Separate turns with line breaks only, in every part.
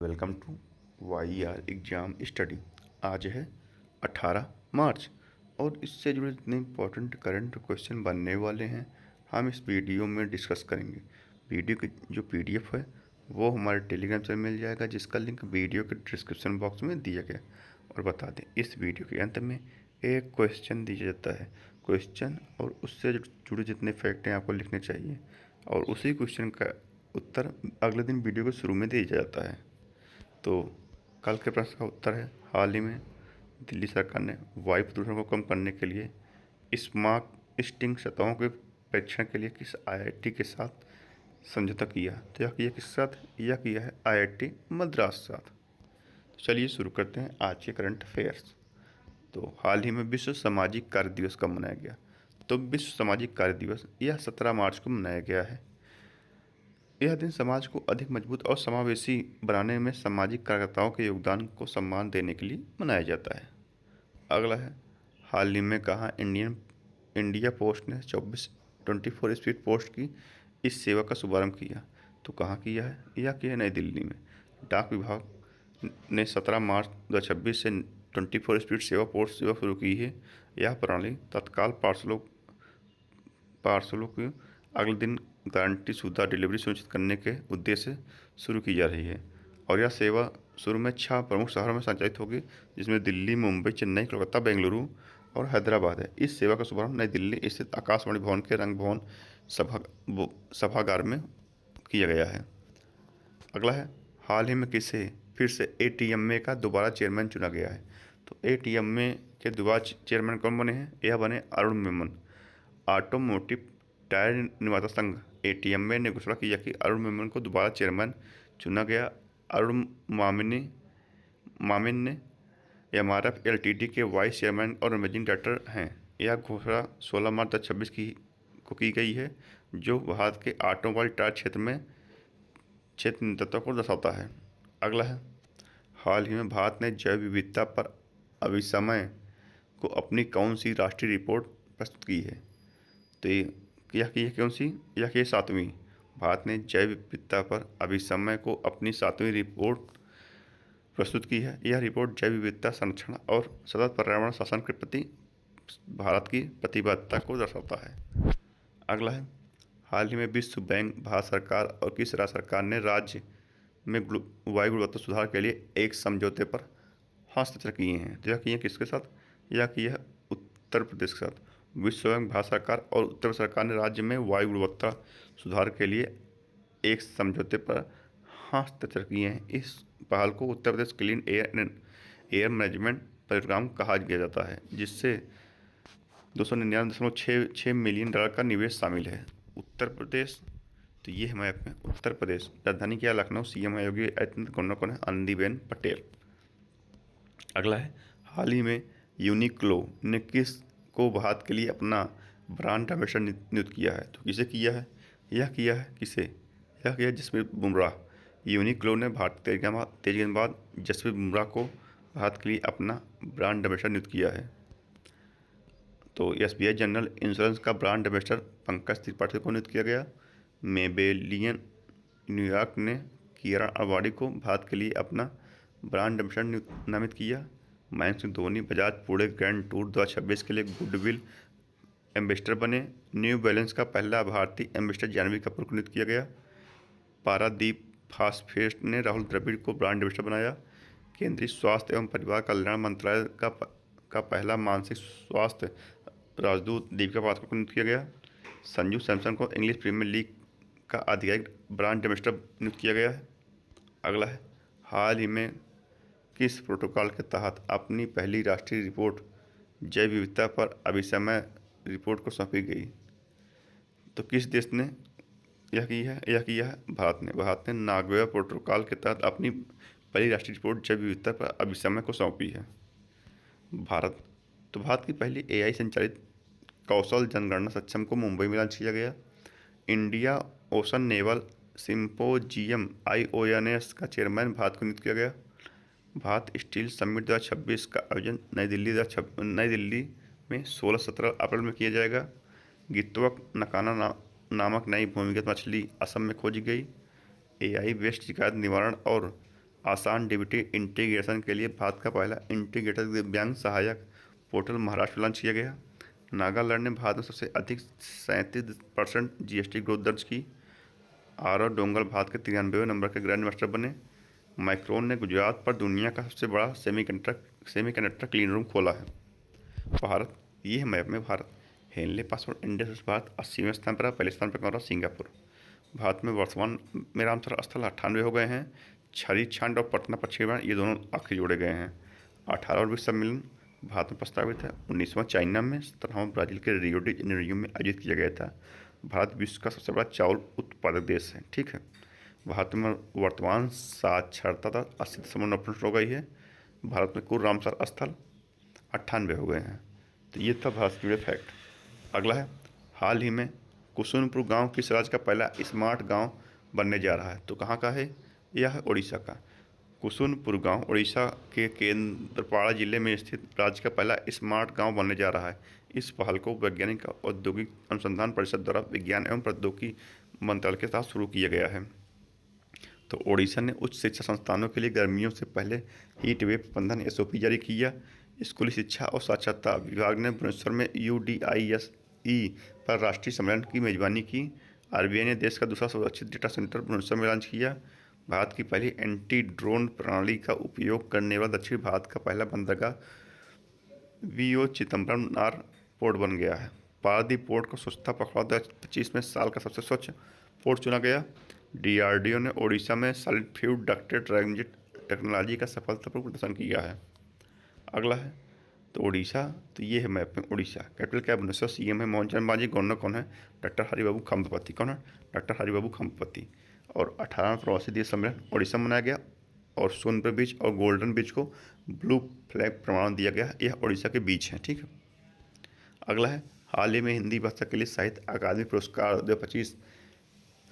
Welcome to Y R exam study. आज है 18 मार्च और इससे जुड़े जितने इम्पोर्टेंट करंट क्वेश्चन बनने वाले हैं हम इस वीडियो में डिस्कस करेंगे। वीडियो की जो पीडीएफ है वो हमारे टेलीग्राम से मिल जाएगा, जिसका लिंक वीडियो के डिस्क्रिप्शन बॉक्स में दिया गया। और बता दें, इस वीडियो के अंत में एक क्वेश्चन दिया जाता है। क्वेश्चन और उससे जुड़े जितने फैक्ट हैं आपको लिखने चाहिए और उसी क्वेश्चन का उत्तर अगले दिन वीडियो के शुरू में दिया जाता है। तो कल के प्रश्न का उत्तर है, हाल ही में दिल्ली सरकार ने वायु प्रदूषण को कम करने के लिए स्मार्ट स्टिंग सतहों के परीक्षण के लिए किस आईआईटी के साथ समझौता किया। तो यह किया किसके साथ? यह किया है आईआईटी मद्रास के साथ। तो चलिए शुरू करते हैं आज के करंट अफेयर्स। तो हाल ही में विश्व सामाजिक कार्य दिवस कब मनाया गया? तो विश्व सामाजिक कार्य दिवस यह 17 मार्च को मनाया गया है। यह दिन समाज को अधिक मजबूत और समावेशी बनाने में सामाजिक कार्यकर्ताओं के योगदान को सम्मान देने के लिए मनाया जाता है। अगला है, हाल ही में कहाँ इंडिया पोस्ट ने 24 स्पीड पोस्ट की इस सेवा का शुभारंभ किया? तो कहाँ किया है? यह किया है नई दिल्ली में। डाक विभाग ने 17 मार्च 2026 से 24 स्पीड सेवा पोस्ट सेवा शुरू की है। यह प्रणाली तत्काल पार्सलों की अगले दिन गारंटी शुदा डिलीवरी सुनिश्चित करने के उद्देश्य से शुरू की जा रही है और यह सेवा शुरू में 6 प्रमुख शहरों में संचालित होगी, जिसमें दिल्ली, मुंबई, चेन्नई, कोलकाता, बेंगलुरु और हैदराबाद है। इस सेवा का शुभारंभ नई दिल्ली स्थित आकाशवाणी भवन के रंग भवन सभागार में किया गया है। अगला है, हाल ही में किसे फिर से एटीएमए का दोबारा चेयरमैन चुना गया है? तो एटीएमए के दोबारा चेयरमैन कौन बने हैं? यह बने अरुण मेमन। ऑटोमोटिव टायर निर्माता संघ एटीएमए ने घोषणा किया कि अरुण मेमन को दोबारा चेयरमैन चुना गया। अरुण मामिन ने एमआरएफ एलटीडी के वाइस चेयरमैन और मैनेजिंग डायरेक्टर हैं। यह घोषणा 16 मार्च 2026 की गई है, जो भारत के ऑटोमोबाइल टायर क्षेत्र नेतृत्व को दर्शाता है। अगला है, हाल ही में भारत ने जैव विविधता पर अभिसमय को अपनी कौन सी राष्ट्रीय रिपोर्ट प्रस्तुत की है? तो यह कौन सी? यह की 7वीं। भारत ने जैव विविधता पर अभिसमय को अपनी 7वीं रिपोर्ट प्रस्तुत की है। यह रिपोर्ट जैव विविधता संरक्षण और सतत पर्यावरण शासन के प्रति भारत की प्रतिबद्धता को दर्शाता है। अगला है, हाल ही में विश्व बैंक, भारत सरकार और किस राज्य सरकार ने राज्य में वायु गुणवत्ता सुधार के लिए एक समझौते पर हस्ताक्षर किए हैं? तो यह किए किसके साथ? यह किया है उत्तर प्रदेश के साथ। विश्व बैंक, भारत सरकार और उत्तर प्रदेश सरकार ने राज्य में वायु गुणवत्ता सुधार के लिए एक समझौते पर हस्ताक्षर किए हैं। इस पहल को Uttar Pradesh clean air management programme कहा गया जाता है, जिससे 299.66 मिलियन डॉलर का निवेश शामिल है। उत्तर प्रदेश, तो ये है मैप में उत्तर प्रदेश। राजधानी क्या? लखनऊ। सीएम योगी आदित्यनाथ। गवर्नर कौन है? आनंदीबेन पटेल। अगला है, हाल ही में यूनिक्लो ने किस को भारत के लिए अपना ब्रांड एम्बेसडर नियुक्त किया है? तो किसे किया है? यह किया है किसे? यह किया है जसप्रीत बुमराह। यूनिक्लो ने भारतीय तेज गेंदबाज जसप्रीत बुमराह को भारत के लिए अपना ब्रांड एम्बेसडर नियुक्त किया है। तो एसबीआई जनरल इंश्योरेंस का ब्रांड एम्बेसडर पंकज त्रिपाठी को नियुक्त किया गया। मेबेलियन न्यूयॉर्क ने किरण अडवाणी को भारत के लिए अपना ब्रांड एम्बेसडर नामित किया। महेंद्र सिंह धोनी बजाज पुणे ग्रैंड टूर 2026 के लिए गुडविल एम्बेसडर बने। न्यू बैलेंस का पहला भारतीय एम्बेसडर जानवी कपूर को नियुक्त किया गया। पारादीप फास्फेट ने राहुल द्रविड़ को ब्रांड एम्बेसडर बनाया। केंद्रीय स्वास्थ्य एवं परिवार कल्याण मंत्रालय का पहला मानसिक स्वास्थ्य राजदूत दीपिका पादुकोण को नियुक्त किया गया। संजू सैमसन को इंग्लिश प्रीमियर लीग का आधिकारिक ब्रांड एम्बेसडर नियुक्त किया गया है। अगला है, हाल ही में किस प्रोटोकॉल के तहत अपनी पहली राष्ट्रीय रिपोर्ट जैव विविधता पर अभिसमय रिपोर्ट को सौंपी गई? तो किस देश ने यह की है? यह किया है भारत ने। भारत ने नागोया प्रोटोकॉल के तहत अपनी पहली राष्ट्रीय रिपोर्ट जैव विविधता पर अभिसमय को सौंपी है। भारत, तो भारत की पहली एआई संचालित कौशल जनगणना सक्षम को मुंबई में लॉन्च किया गया। India ocean naval symposium IONS का चेयरमैन भारत को नियुक्त किया गया। भारत स्टील समिट 2026 का आयोजन नई दिल्ली में 16-17 अप्रैल में किया जाएगा। गित्वक नकाना नामक नई भूमिगत मछली असम में खोजी गई। एआई बेस्ड शिकायत निवारण और आसान डीबीटी इंटीग्रेशन के लिए भारत का पहला इंटीग्रेटेड दिव्यांग सहायक पोर्टल महाराष्ट्र में लॉन्च किया गया। नागालैंड ने भारत में सबसे अधिक 37% जीएसटी ग्रोथ दर्ज की। आरव डोंगल भारत के 93वें नंबर के ग्रैंड मास्टर बने। माइक्रोन ने गुजरात पर दुनिया का सबसे बड़ा सेमीकंडक्टर क्लीन रूम खोला है। भारत, ये है मैप में Bharat. Henley passport index Bharat 80वें स्थान पर है, पहले स्थान पर कौन रहा? सिंगापुर। भारत में वर्तमान में रामसर स्थल 98 हो गए हैं। छरी छांड और पटना पश्चिम ये दोनों आखिर जोड़े गए हैं। 18वां विश्व सम्मेलन भारत में प्रस्तावित है। 19वां चाइना में, 17वां ब्राजील के रियो डी जेनेरियो में आयोजित किया गया था। भारत विश्व का सबसे बड़ा चावल उत्पादक देश है। ठीक है। भारत में वर्तमान साक्षरता दर 80.9% हो गई है। भारत में कुल रामसर स्थल 98 हो गए हैं। तो ये था भारत से जुड़े फैक्ट। अगला है, हाल ही में कुसुमपुर गांव किस राज्य का पहला स्मार्ट गांव बनने जा रहा है? तो कहाँ का है? यह है उड़ीसा का। कुसुमपुर गांव उड़ीसा के केंद्रपाड़ा जिले में स्थित राज्य का पहला स्मार्ट गांव बनने जा रहा है। इस पहल को वैज्ञानिक औद्योगिक अनुसंधान परिषद द्वारा विज्ञान एवं प्रौद्योगिकी मंत्रालय के साथ शुरू किया गया है। तो ओडिशा ने उच्च शिक्षा संस्थानों के लिए गर्मियों से पहले हीट वेव प्रबंधन एसओपी जारी किया। स्कूली शिक्षा और साक्षरता विभाग ने भुवनेश्वर में UDISE पर राष्ट्रीय सम्मेलन की मेजबानी की। आरबीआई ने देश का दूसरा सुरक्षित डेटा सेंटर भुवनेश्वर में लॉन्च किया। भारत की पहली एंटी ड्रोन प्रणाली का उपयोग करने वाला दक्षिण भारत का पहला बंदरगाह VO चिदम्बरम पोर्ट बन गया है। पारादीप पोर्ट को स्वच्छता पखवाड़ा 2025 में साल का सबसे स्वच्छ पोर्ट चुना गया। DRDO ने ओडिशा में solid fuel ducted transit technology का सफलतापूर्वक प्रदर्शन किया है। अगला है, तो ओडिशा, तो ये है मैप में उड़ीसा। कैपिटल क्या है? भुवनेश्वर। CM है मोहन चरण मांझी। गवर्नर कौन है? डॉक्टर हरिबाबू खम्बापति। कौन है? डॉक्टर हरिबाबू खम्बापति। और 18वां प्रवासी देश सम्मेलन ओडिशा में मनाया गया और सोनपुर बीच और गोल्डन बीच को ब्लू फ्लैग प्रमाण दिया गया। यह ओडिशा के बीच है। ठीक है। अगला है, हाल ही में हिंदी भाषा के लिए साहित्य अकादमी पुरस्कार 2025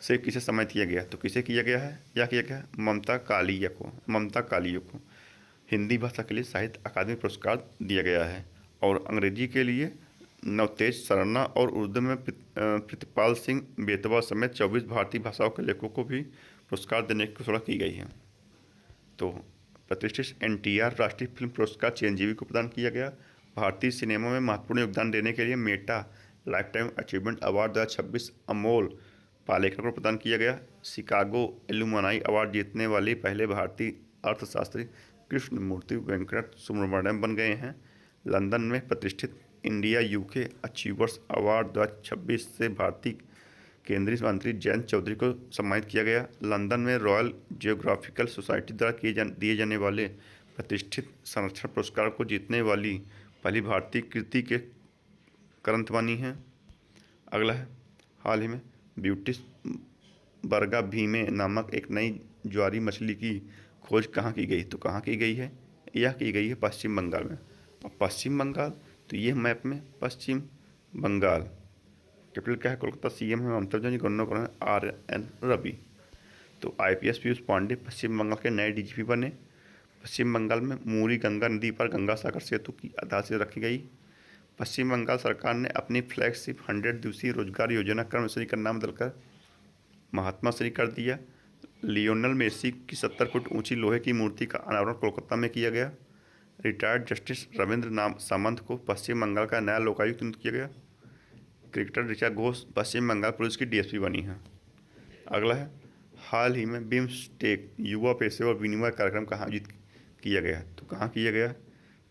से किसे सम्मानित किया गया? तो किसे किया गया है? या किया गया है ममता कालिया को हिंदी भाषा के लिए साहित्य अकादमी पुरस्कार दिया गया है। और अंग्रेजी के लिए नवतेज सरना और उर्दू में प्रतिपाल सिंह बेतवा समेत 24 भारतीय भाषाओं के लेखकों को भी पुरस्कार देने की घोषणा की गई है। तो प्रतिष्ठित NTR राष्ट्रीय फिल्म पुरस्कार चिरंजीवी को प्रदान किया गया। भारतीय सिनेमा में महत्वपूर्ण योगदान देने के लिए Meta lifetime achievement award 2026 Amol Palekar को प्रदान किया गया। शिकागो एलुमनाई अवार्ड जीतने वाले पहले भारतीय अर्थशास्त्री कृष्णमूर्ति वेंकट सुब्रमण्यम बन गए हैं। लंदन में प्रतिष्ठित इंडिया UK अचीवर्स अवार्ड 2026 से भारतीय केंद्रीय मंत्री जयंत चौधरी को सम्मानित किया गया। लंदन में रॉयल जियोग्राफिकल सोसाइटी द्वारा दिए जाने वाले प्रतिष्ठित संरक्षण पुरस्कार को जीतने वाली पहली भारतीय कीर्ति के करंतवानी हैं। अगला है, हाल ही में ब्यूटिस बर्गा भीमे नामक एक नई ज्वारी मछली की खोज कहाँ की गई? तो कहाँ की गई है? यह की गई है पश्चिम बंगाल में। और पश्चिम बंगाल, तो ये मैप में पश्चिम बंगाल। कैपिटल क्या है? कोलकाता। CM है ममता बनर्जी। गवर्नर कौन है? RN रवि। तो IPS पीयूष पांडे पश्चिम बंगाल के नए DGP बने। पश्चिम बंगाल में मूरी गंगा नदी पर गंगा सागर सेतु की आधारशिला रखी गई। पश्चिम बंगाल सरकार ने अपनी फ्लैगशिप 100 दिवसीय रोजगार योजना कर्मश्री का नाम बदलकर महात्मा श्री कर दिया। लियोनल मेसी की 70 फुट ऊंची लोहे की मूर्ति का अनावरण कोलकाता में किया गया। रिटायर्ड जस्टिस रविंद्र सामंत को पश्चिम बंगाल का नया लोकायुक्त नियुक्त किया गया। क्रिकेटर ऋचा घोष पश्चिम बंगाल पुलिस की DSP बनी है। अगला है, हाल ही में बिम्स्टेक युवा पेशेवर विनिमय कार्यक्रम कहाँ आयोजित किया गया? तो कहाँ किया गया?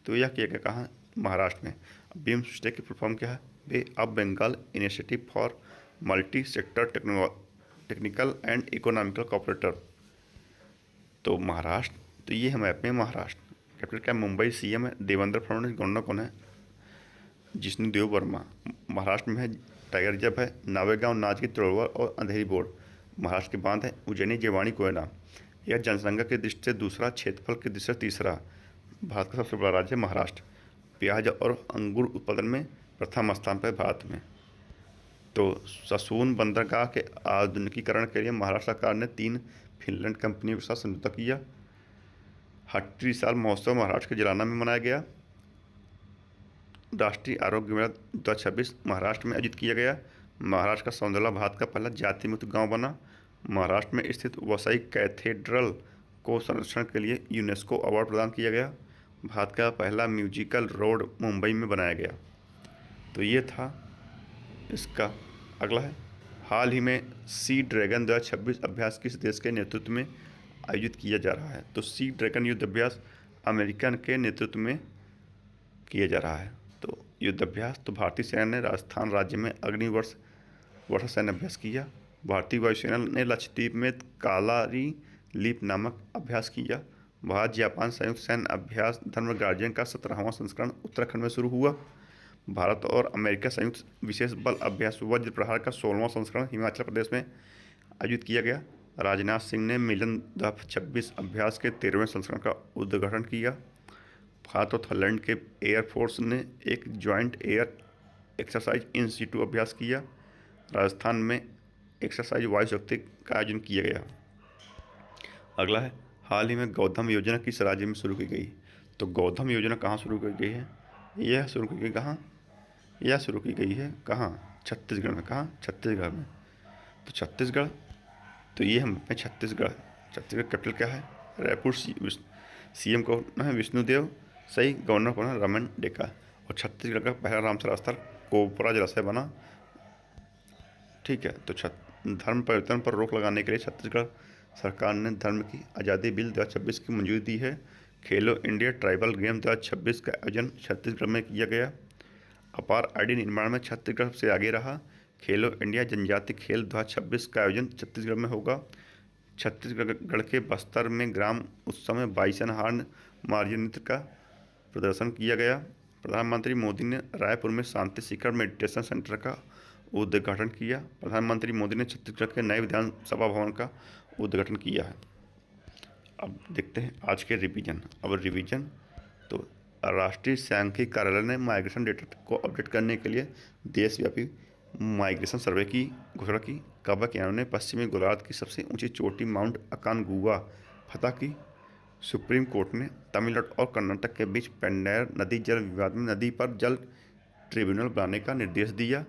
तो यह किया गया कहाँ? महाराष्ट्र में। बिम्स्टेक की फुल फॉर्म क्या है? Bay of Bengal Initiative for Multi Sector Technical and Economical Cooperator. तो महाराष्ट्र, तो ये है मैप में महाराष्ट्र। कैपिटल क्या? मुंबई। CM है देवेंद्र फडणवीस। गवर्नर कौन है? जिष्णु देव वर्मा। महाराष्ट्र में है टाइगर रिजर्व है नावेगांव, नाचगी तोड़वर और अंधेरी बोर्ड। महाराष्ट्र के बांध है उज्जैनी, जेवानी, कोयना। यह जनसंख्या की दृष्टि से दूसरा, क्षेत्रफल की दृष्टि से तीसरा भारत का सबसे बड़ा राज्य है महाराष्ट्र। प्याज और अंगूर उत्पादन में प्रथम स्थान पर भारत में। तो ससून बंदरगाह के आधुनिकीकरण के लिए महाराष्ट्र सरकार ने 3 फिनलैंड कंपनियों के साथ समझौता किया। हट्टी साल महोत्सव महाराष्ट्र के जलाना में मनाया गया। राष्ट्रीय आरोग्य मेला 2026 महाराष्ट्र में आयोजित किया गया। महाराष्ट्र का सौंदर्य भारत का पहला जाति मुक्त गांव बना। महाराष्ट्र में स्थित वसई कैथेड्रल को संरक्षण के लिए यूनेस्को अवार्ड प्रदान किया गया। भारत का पहला म्यूजिकल रोड मुंबई में बनाया गया। तो ये था इसका। अगला है, हाल ही में सी ड्रैगन 2026 अभ्यास किस देश के नेतृत्व में आयोजित किया जा रहा है? तो सी ड्रैगन युद्ध अभ्यास अमेरिका के नेतृत्व में किया जा रहा है। तो युद्ध अभ्यास, तो भारतीय सेना ने राजस्थान राज्य में अग्निवर्ष वर्षा सैन्य अभ्यास किया। भारतीय वायुसेना ने लक्षद्वीप में कालारी लीप नामक अभ्यास किया। भारत जापान संयुक्त सैन्य अभ्यास धर्म गार्जियन का 17वां संस्करण उत्तराखंड में शुरू हुआ। भारत और अमेरिका संयुक्त विशेष बल अभ्यास वज्र प्रहार का 16वां संस्करण हिमाचल प्रदेश में आयोजित किया गया। राजनाथ सिंह ने मिलन 2026 अभ्यास के 13वें संस्करण का उद्घाटन किया। भारत और थाईलैंड के एयरफोर्स ने एक ज्वाइंट एयर एक्सरसाइज इन सीटू अभ्यास किया। राजस्थान में एक्सरसाइज वायु शक्ति का आयोजन किया गया। अगला है, हाल ही में गौतम योजना किस राज्य में शुरू की गई? तो गौतम योजना कहाँ शुरू की गई है? यह शुरू की गई कहाँ? यह शुरू की गई है कहाँ? छत्तीसगढ़ में। कहाँ? छत्तीसगढ़ में। तो छत्तीसगढ़, तो ये हम अपने छत्तीसगढ़ कैपिटल क्या है? रायपुर। सीएम कौन है? विष्णुदेव सही। गवर्नर कौन है? रमन डेका। और छत्तीसगढ़ का पहला रामसर स्थल कोपरा जलाशय बना। ठीक है। तो धर्म परिवर्तन पर रोक लगाने के लिए छत्तीसगढ़ सरकार ने धर्म की आज़ादी बिल 2026 की मंजूरी दी है। खेलो इंडिया ट्राइबल गेम 2026 का आयोजन छत्तीसगढ़ में किया गया। अपार आईडी निर्माण में छत्तीसगढ़ से आगे रहा। खेलो इंडिया जनजातीय खेल 2026 का आयोजन छत्तीसगढ़ में होगा। छत्तीसगढ़ के बस्तर में ग्राम उत्सव में बाइसन हार्न मार्जिन नृत्य का प्रदर्शन किया गया। प्रधानमंत्री मोदी ने रायपुर में शांति शिखर मेडिटेशन सेंटर का उद्घाटन किया। प्रधानमंत्री मोदी ने छत्तीसगढ़ के नए विधानसभा भवन का उद्घाटन किया है। अब देखते हैं आज के रिवीजन। अब रिवीजन, तो राष्ट्रीय सांख्यिकी कार्यालय ने माइग्रेशन डेटा को अपडेट करने के लिए देशव्यापी माइग्रेशन सर्वे की घोषणा की। काबाक्यानो ने पश्चिमी गोलार्ध की सबसे ऊंची चोटी माउंट अकानगुआ फतह की। सुप्रीम कोर्ट ने तमिलनाडु और कर्नाटक के बीच पेन्नायर नदी जल विवाद में नदी पर जल ट्रिब्यूनल बनाने का निर्देश दिया।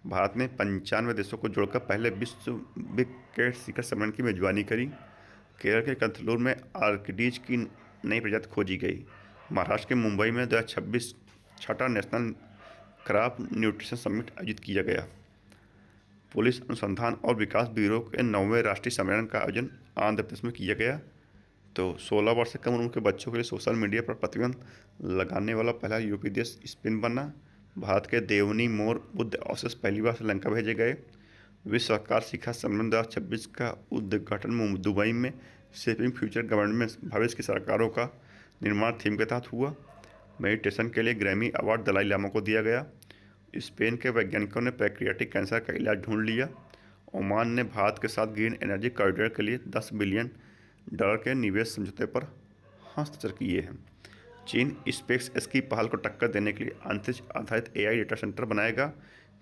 भारत ने 95 देशों को जोड़कर पहले विश्व विकेट शिखर सम्मेलन की मेजबानी करी। केरल के कंथलूर में आर्किडीज की नई प्रजाति खोजी गई। महाराष्ट्र के मुंबई में 2026 छठा नेशनल क्रॉप न्यूट्रिशन समिट आयोजित किया गया। पुलिस अनुसंधान और विकास ब्यूरो के 9वें राष्ट्रीय सम्मेलन का आयोजन आंध्र प्रदेश में किया गया। तो 16 वर्ष से कम उम्र के बच्चों के लिए सोशल मीडिया पर प्रतिबंध लगाने वाला पहला यूरोपीय देश स्पेन बना। भारत के देवनी मोर बुद्ध अवशेष पहली बार श्रीलंका भेजे गए। विश्व सहकार शिखर सम्मेलन 2026 का उद्घाटन दुबई में शेपिंग फ्यूचर गवर्नमेंट भविष्य की सरकारों का निर्माण थीम के तहत हुआ। मेडिटेशन के लिए ग्रैमी अवार्ड दलाई लामा को दिया गया। स्पेन के वैज्ञानिकों ने पैंक्रियाटिक कैंसर का इलाज ढूंढ लिया। ओमान ने भारत के साथ ग्रीन एनर्जी कॉरिडोर के लिए $10 बिलियन के निवेश समझौते पर हस्ताक्षर किए हैं। चीन स्पेस एक्स की पहल को टक्कर देने के लिए अंतरिक्ष आधारित एआई डेटा सेंटर बनाएगा।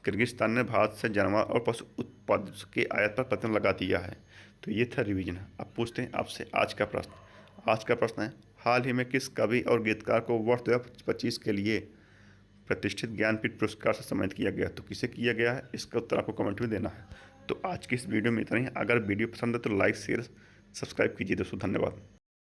किर्गिस्तान ने भारत से जानवर और पशु उत्पाद के आयात पर प्रतिबंध लगा दिया है। तो ये था रिवीजन। अब पूछते हैं आपसे आज का प्रश्न। आज का प्रश्न है, हाल ही में किस कवि और गीतकार को वर्ष 2025 के लिए प्रतिष्ठित ज्ञानपीठ पुरस्कार से सम्मानित किया गया? तो किसे किया गया है, इसका उत्तर आपको कमेंट में देना है। तो आज की इस वीडियो में इतना ही। अगर वीडियो पसंद है तो लाइक शेयर सब्सक्राइब कीजिए दोस्तों। धन्यवाद।